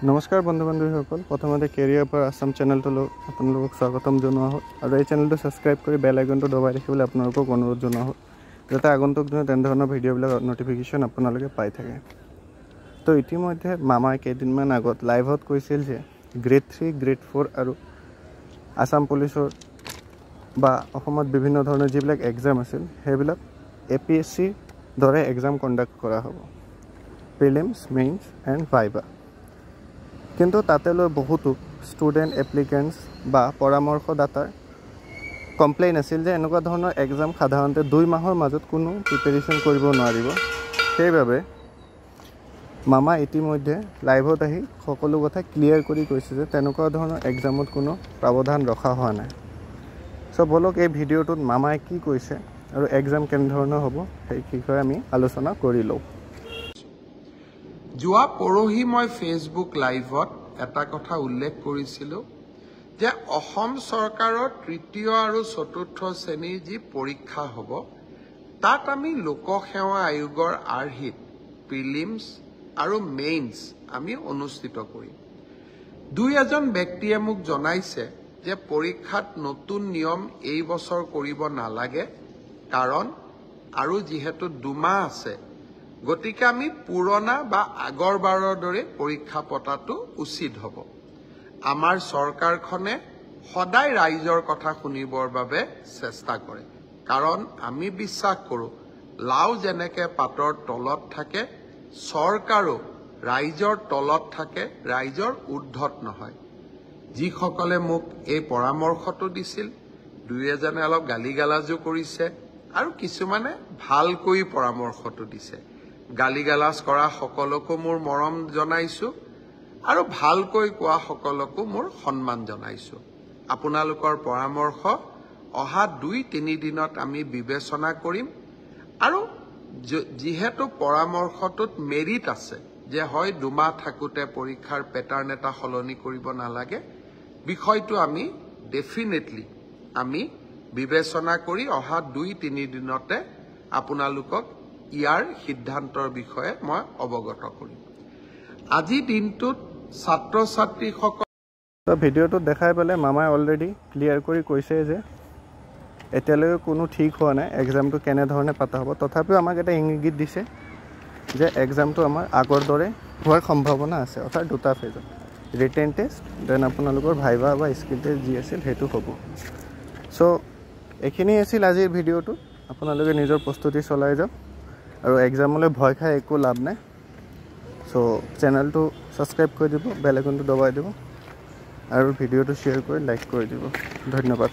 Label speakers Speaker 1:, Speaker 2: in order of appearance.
Speaker 1: নমস্কাৰ বন্ধু বান্ধৱীসকল প্ৰথমতে কেৰিয়াৰ ফৰ আসাম চেনেলটোলৈ আপোনালোকক স্বাগতম জনোৱা হ'ল আৰু এই চেনেলটো সাবস্ক্ৰাইব কৰি বেল আইকনটো দবাই ৰাখিবলৈ আপোনালোকক অনুৰোধ জনোৱা হ'ল যাতে আগন্তুক দিনত এনে ধৰণৰ ভিডিঅ'বিলাক নটিফিকেশ্যন আপোনালোকে পাই থাকে। তো ইতিমধ্যে মামাই কেইদিনমান আগত লাইভত কৈছিল যে গ্ৰেড 3 গ্ৰেড 4 আৰু আসাম পুলিচৰ বা অসমত বিভিন্ন ধৰণৰ যিবিলাক এক্সাম আছিল সেইবিলাক APSC দৰে এক্সাম কণ্ডাক্ট কৰা হ'ব, প্ৰিলিমছ মেইনছ এণ্ড ভাইভা। কিন্তু তাতে লৈ বহুতো ষ্টুডেণ্ট এপ্লিকেণ্টছ বা পৰামৰ্শদাতাৰ কমপ্লেইন আছিল যে এনেকুৱা ধৰণৰ এক্সাম সাধাৰণতে 2 মাহৰ মাজত কোনো প্ৰিপেৰেশ্যন কৰিব নোৱাৰিব। সেইবাবে মামা ইতিমধ্যে লাইভত আহি সকলো কথা ক্লিয়াৰ কৰি কৈছে যে তেনেকুৱা ধৰণৰ এক্সামত কোনো প্ৰাৱধান ৰখা হোৱা নাই। চ' বলক এই ভিডিঅ'টোত মামাই কি কৈছে আৰু এক্সাম কেনেধৰণৰ হ'ব সেই বিষয়ে আমি আলোচনা কৰি লওঁ।
Speaker 2: যোৱা পৰহি মই ফেচবুক লাইভত এটা কথা উল্লেখ কৰিছিলোঁ যে অসম চৰকাৰৰ তৃতীয় আৰু চতুৰ্থ শ্ৰেণীৰ যি পৰীক্ষা হ'ব তাত আমি লোকসেৱা আয়োগৰ আৰ্হিত প্ৰিলিমছ আৰু মেইনছ আমি অনুষ্ঠিত কৰিম। দুই এজন ব্যক্তিয়ে মোক জনাইছে যে পৰীক্ষাত নতুন নিয়ম এই বছৰ কৰিব নালাগে, কাৰণ আৰু যিহেতু 2 মাহ আছে গতিকে আমি পুৰণা বা আগৰবাৰৰ দৰে পৰীক্ষা পতাটো উচিত হ'ব। আমাৰ চৰকাৰখনে সদায় ৰাইজৰ কথা শুনিবৰ বাবে চেষ্টা কৰে, কাৰণ আমি বিশ্বাস কৰোঁ লাও যেনেকৈ পাতৰ তলত থাকে চৰকাৰো ৰাইজৰ তলত থাকে, ৰাইজৰ ঊৰ্ধত নহয়। যিসকলে মোক এই পৰামৰ্শটো দিছিল দুই এজনে অলপ গালি গালাজো কৰিছে আৰু কিছুমানে ভালকৈ পৰামৰ্শটো দিছে। গালি গালাজ কৰা সকলকো মোৰ মৰম জনাইছোঁ আৰু ভালকৈ কোৱা সকলকো মোৰ সন্মান জনাইছোঁ। আপোনালোকৰ পৰামৰ্শ অহা 2-3 দিনত আমি বিবেচনা কৰিম আৰু যিহেতু পৰামৰ্শটোত মেৰিট আছে যে হয় 2 মাহ থাকোঁতে পৰীক্ষাৰ পেটাৰ্ণ এটা সলনি কৰিব নালাগে, বিষয়টো আমি ডেফিনেটলি আমি বিবেচনা কৰি অহা 2-3 দিনতে আপোনালোকক ইয়াৰ সিদ্ধান্তৰ বিষয়ে মই অৱগত কৰিম। আজি দিনটোত ছাত্ৰ ছাত্ৰীসকল
Speaker 1: ভিডিঅ'টোত দেখাই পেলাই মামাই অলৰেডি ক্লিয়াৰ কৰি কৈছে যে এতিয়ালৈকে কোনো ঠিক হোৱা নাই এক্সামটো কেনেধৰণে পতা হ'ব। তথাপিও আমাক এটা ইংগিত দিছে যে এক্সামটো আমাৰ আগৰ দৰে হোৱাৰ সম্ভাৱনা আছে, অৰ্থাৎ 2টা ফেজত ৰিটেন টেষ্ট দেন আপোনালোকৰ ভাইভা বা স্কিল টেষ্ট যি আছিল সেইটো হ'ব। চ' এইখিনি আছিল আজিৰ ভিডিঅ'টো। আপোনালোকে নিজৰ প্ৰস্তুতি চলাই যাওক আৰু এক্সামলৈ ভয় খাই একো লাভ নাই। চ' চেনেলটো ছাবস্ক্ৰাইব কৰি দিব, বেল আইকনটো দবাই দিব আৰু ভিডিঅ'টো শ্বেয়াৰ কৰি লাইক কৰি দিব। ধন্যবাদ।